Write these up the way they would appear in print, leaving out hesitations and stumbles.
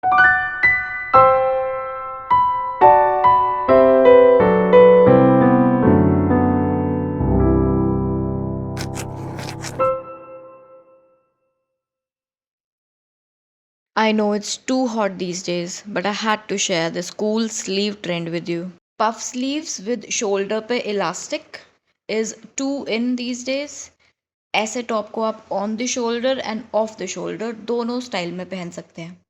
I know it's too hot these days, but I had to share this cool sleeve trend with you. Puff sleeves with shoulder पे elastic is too in these days. ऐसे top को आप on the shoulder end of the shoulder दोनों style में पहन सकते हैं।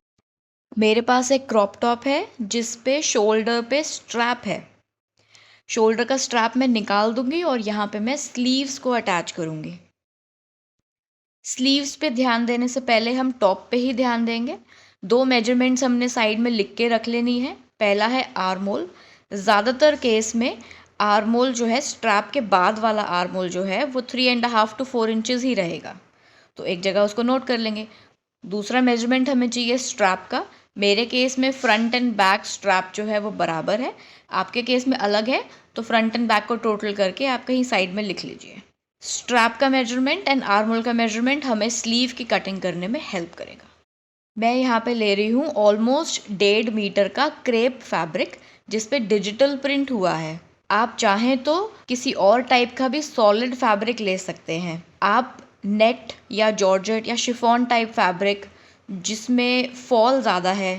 मेरे पास एक क्रॉप टॉप है जिस पे शोल्डर पे स्ट्रैप है। शोल्डर का स्ट्रैप मैं निकाल दूंगी और यहाँ पे मैं स्लीव्स को अटैच करूंगी। स्लीव्स पे ध्यान देने से पहले हम टॉप पे ही ध्यान देंगे। दो मेजरमेंट्स हमने साइड में लिख के रख लेनी है। पहला है आर्म होल। ज़्यादातर केस में आर्म होल जो है, स्ट्रैप के बाद वाला आर्म होल जो है वो 3.5 to 4 इंचज़ ही रहेगा, तो एक जगह उसको नोट कर लेंगे। दूसरा मेजरमेंट हमें चाहिए स्ट्रैप का। मेरे केस में फ्रंट एंड बैक स्ट्रैप जो है वो बराबर है, आपके केस में अलग है, तो फ्रंट एंड बैक को टोटल करके आप कहीं साइड में लिख लीजिए। स्ट्रैप का मेजरमेंट एंड आर्म होल का मेजरमेंट हमें स्लीव की कटिंग करने में हेल्प करेगा। मैं यहाँ पे ले रही हूँ ऑलमोस्ट 1.5 मीटर का क्रेप फैब्रिक जिस पे डिजिटल प्रिंट हुआ है। आप चाहें तो किसी और टाइप का भी सॉलिड फैब्रिक ले सकते हैं। आप नेट या जॉर्जेट या शिफॉन टाइप फैब्रिक जिसमें फॉल ज़्यादा है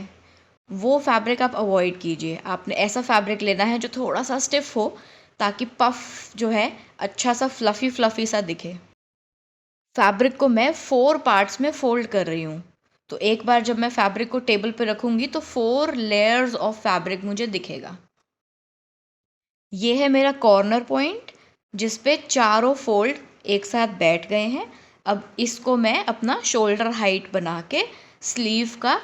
वो फैब्रिक आप अवॉइड कीजिए। आपने ऐसा फैब्रिक लेना है जो थोड़ा सा स्टिफ हो ताकि पफ जो है अच्छा सा फ्लफ़ी फ्लफ़ी सा दिखे। फैब्रिक को मैं 4 पार्ट्स में फोल्ड कर रही हूँ, तो एक बार जब मैं फैब्रिक को टेबल पे रखूँगी तो 4 लेयर्स ऑफ फैब्रिक मुझे दिखेगा। ये है मेरा कॉर्नर पॉइंट जिस पे चारों फोल्ड एक साथ बैठ गए हैं। अब इसको मैं अपना शोल्डर हाइट बना के स्लीव का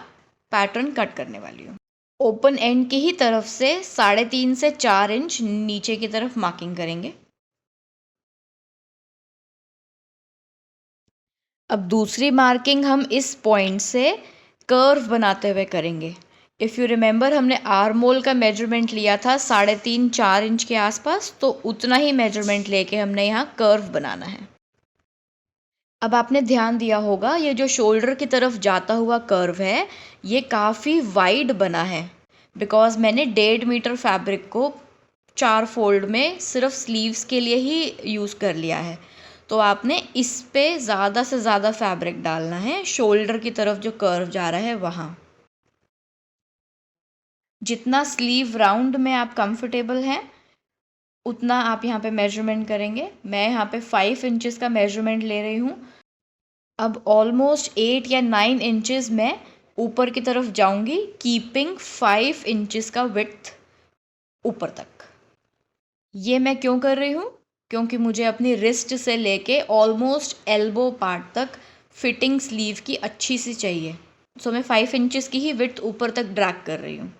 पैटर्न कट करने वाली हूँ। ओपन एंड की ही तरफ से 3.5 से 4 इंच नीचे की तरफ मार्किंग करेंगे। अब दूसरी मार्किंग हम इस पॉइंट से कर्व बनाते हुए करेंगे। इफ़ यू रिमेंबर, हमने आर्म होल का मेजरमेंट लिया था 3.5-4 इंच के आसपास, तो उतना ही मेजरमेंट लेके हमने यहाँ कर्व बनाना है। अब आपने ध्यान दिया होगा ये जो शोल्डर की तरफ जाता हुआ कर्व है ये काफ़ी वाइड बना है, बिकॉज़ मैंने 1.5 मीटर फैब्रिक को 4 फोल्ड में सिर्फ स्लीव्स के लिए ही यूज़ कर लिया है। तो आपने इस पे ज़्यादा से ज़्यादा फैब्रिक डालना है शोल्डर की तरफ जो कर्व जा रहा है वहाँ। जितना स्लीव राउंड में आप कंफर्टेबल हैं उतना आप यहाँ पे मेजरमेंट करेंगे। मैं यहाँ पे 5 इंचज़ का मेजरमेंट ले रही हूँ। अब ऑलमोस्ट 8 या 9 इंचज़ मैं ऊपर की तरफ जाऊँगी, कीपिंग 5 इंचज़ का विड्थ ऊपर तक। ये मैं क्यों कर रही हूँ? क्योंकि मुझे अपनी रिस्ट से लेके ऑलमोस्ट एल्बो पार्ट तक फिटिंग स्लीव की अच्छी सी चाहिए। सो मैं 5 इंचज़ की ही विड्थ ऊपर तक ड्रैग कर रही हूँ।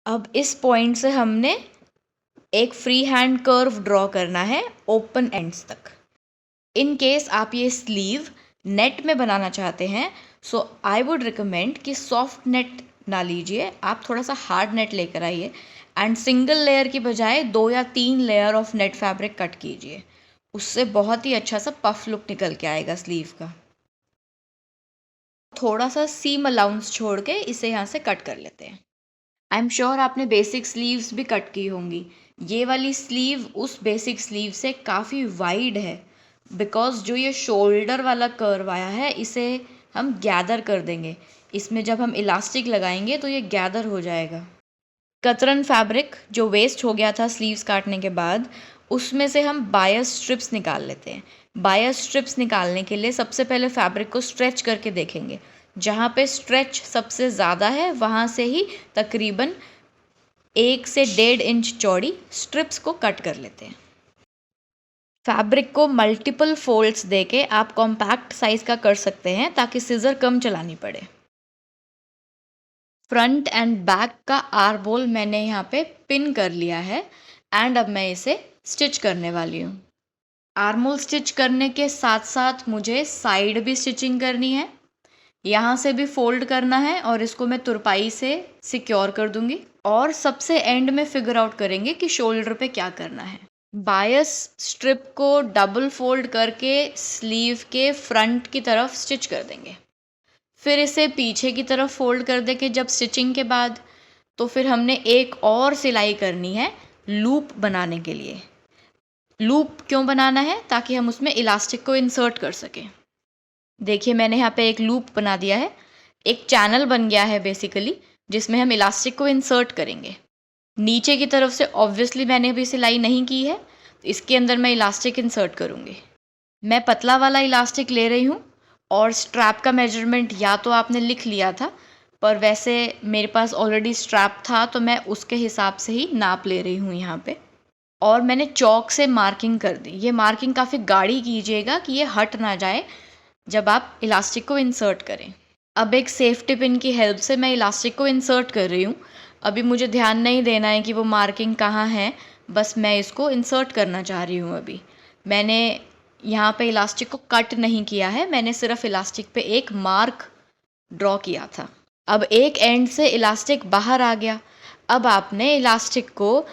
अब इस पॉइंट से हमने एक फ्री हैंड कर्व ड्रॉ करना है ओपन एंड्स तक। इन केस आप ये स्लीव नेट में बनाना चाहते हैं, सो आई वुड रिकमेंड कि सॉफ्ट नेट ना लीजिए, आप थोड़ा सा हार्ड नेट लेकर आइए एंड सिंगल लेयर की बजाय 2 या 3 layer of net fabric cut कीजिए। उससे बहुत ही अच्छा सा पफ लुक निकल के आएगा स्लीव का। थोड़ा सा सीम अलाउंस छोड़ के इसे यहाँ से कट कर लेते हैं। आई एम श्योर आपने बेसिक स्लीव्स भी कट की होंगी। ये वाली स्लीव उस बेसिक स्लीव से काफ़ी वाइड है, बिकॉज जो ये शोल्डर वाला कर्व आया है इसे हम गैदर कर देंगे। इसमें जब हम इलास्टिक लगाएंगे तो ये गैदर हो जाएगा। कतरन फैब्रिक जो वेस्ट हो गया था स्लीव्स काटने के बाद, उसमें से हम बायस स्ट्रिप्स निकाल लेते हैं। बायस स्ट्रिप्स निकालने के लिए सबसे पहले फैब्रिक को स्ट्रेच करके देखेंगे। जहाँ पे स्ट्रेच सबसे ज़्यादा है वहाँ से ही तकरीबन 1 से 1.5 इंच चौड़ी स्ट्रिप्स को कट कर लेते हैं। फैब्रिक को मल्टीपल फोल्ड्स देके आप कॉम्पैक्ट साइज़ का कर सकते हैं ताकि सिज़र कम चलानी पड़े। फ्रंट एंड बैक का आर्म होल मैंने यहाँ पे पिन कर लिया है एंड अब मैं इसे स्टिच करने वाली हूँ। आर्म होल स्टिच करने के साथ साथ मुझे साइड भी स्टिचिंग करनी है। यहाँ से भी फोल्ड करना है और इसको मैं तुरपाई से सिक्योर कर दूंगी और सबसे एंड में फिगर आउट करेंगे कि शोल्डर पे क्या करना है। बायस स्ट्रिप को डबल फोल्ड करके स्लीव के फ्रंट की तरफ स्टिच कर देंगे। फिर इसे पीछे की तरफ फोल्ड कर दे के जब स्टिचिंग के बाद, तो फिर हमने एक और सिलाई करनी है लूप बनाने के लिए। लूप क्यों बनाना है? ताकि हम उसमें इलास्टिक को इंसर्ट कर सकें। देखिए मैंने यहाँ पे एक लूप बना दिया है, एक चैनल बन गया है बेसिकली, जिसमें हम इलास्टिक को इंसर्ट करेंगे। नीचे की तरफ से ऑब्वियसली मैंने अभी सिलाई नहीं की है, तो इसके अंदर मैं इलास्टिक इंसर्ट करूँगी। मैं पतला वाला इलास्टिक ले रही हूँ और स्ट्रैप का मेजरमेंट या तो आपने लिख लिया था, पर वैसे मेरे पास ऑलरेडी स्ट्रैप था तो मैं उसके हिसाब से ही नाप ले रही हूँ यहाँ पे। और मैंने चॉक से मार्किंग कर दी। ये मार्किंग काफ़ी गाढ़ी कीजिएगा कि ये हट ना जाए जब आप इलास्टिक को इंसर्ट करें। अब एक सेफ्टी पिन की हेल्प से मैं इलास्टिक को इंसर्ट कर रही हूँ। अभी मुझे ध्यान नहीं देना है कि वो मार्किंग कहाँ है, बस मैं इसको इंसर्ट करना चाह रही हूँ। अभी मैंने यहाँ पे इलास्टिक को कट नहीं किया है, मैंने सिर्फ इलास्टिक पे एक मार्क ड्रॉ किया था। अब एक एंड से इलास्टिक बाहर आ गया। अब आपने इलास्टिक को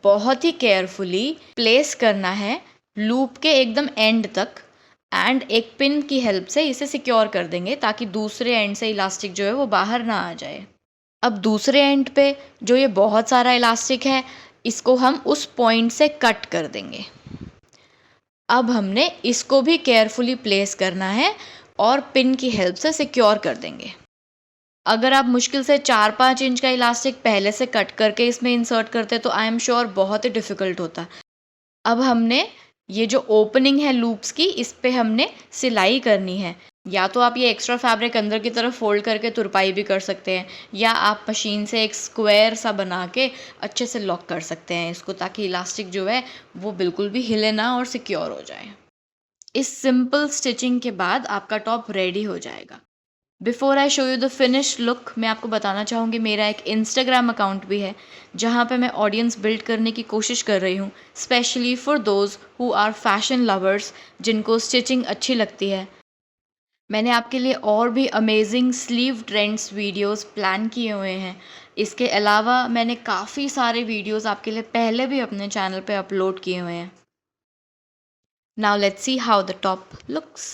बहुत ही केयरफुली प्लेस करना है लूप के एकदम एंड तक, एंड एक पिन की हेल्प से इसे सिक्योर कर देंगे ताकि दूसरे एंड से इलास्टिक जो है वो बाहर ना आ जाए। अब दूसरे एंड पे जो ये बहुत सारा इलास्टिक है, इसको हम उस पॉइंट से कट कर देंगे। अब हमने इसको भी केयरफुली प्लेस करना है और पिन की हेल्प से सिक्योर कर देंगे। अगर आप मुश्किल से 4-5 इंच का इलास्टिक पहले से कट करके इसमें इंसर्ट करते तो आई एम श्योर बहुत ही डिफ़िकल्ट होता। अब हमने ये जो ओपनिंग है लूप्स की, इस पे हमने सिलाई करनी है। या तो आप ये एक्स्ट्रा फैब्रिक अंदर की तरफ फोल्ड करके तुरपाई भी कर सकते हैं, या आप मशीन से एक स्क्वायर सा बना के अच्छे से लॉक कर सकते हैं इसको, ताकि इलास्टिक जो है वो बिल्कुल भी हिले ना और सिक्योर हो जाए। इस सिंपल स्टिचिंग के बाद आपका टॉप रेडी हो जाएगा। Before I show you the finished look, मैं आपको बताना चाहूँगी मेरा एक इंस्टाग्राम अकाउंट भी है जहाँ पे मैं ऑडियंस बिल्ड करने की कोशिश कर रही हूँ, specially for those who are fashion lovers, जिनको स्टिचिंग अच्छी लगती है। मैंने आपके लिए और भी amazing sleeve trends videos plan किए हुए हैं। इसके अलावा मैंने काफ़ी सारे वीडियोस आपके लिए पहले भी अपने चैनल पे अपलोड किए हुए हैं। Now let's see how the top looks.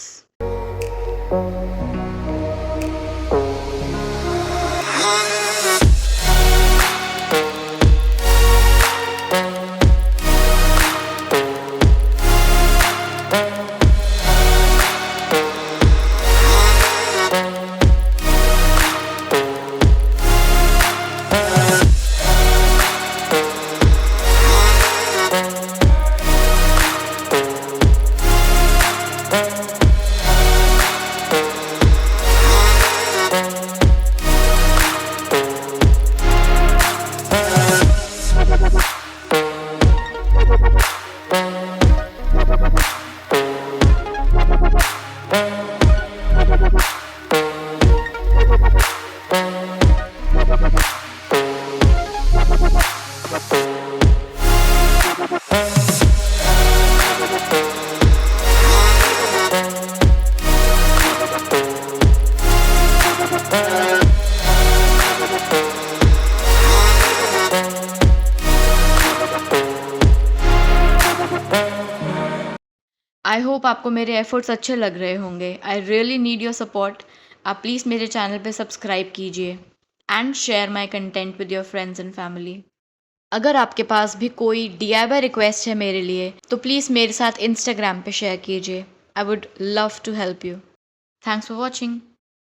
I hope आपको मेरे एफर्ट्स अच्छे लग रहे होंगे। I really need your support. आप प्लीज़ मेरे चैनल पे सब्सक्राइब कीजिए and share my content with your friends and family. अगर आपके पास भी कोई DIY रिक्वेस्ट है मेरे लिए, तो प्लीज़ मेरे साथ इंस्टाग्राम पे शेयर कीजिए। I would love to help you. Thanks for watching.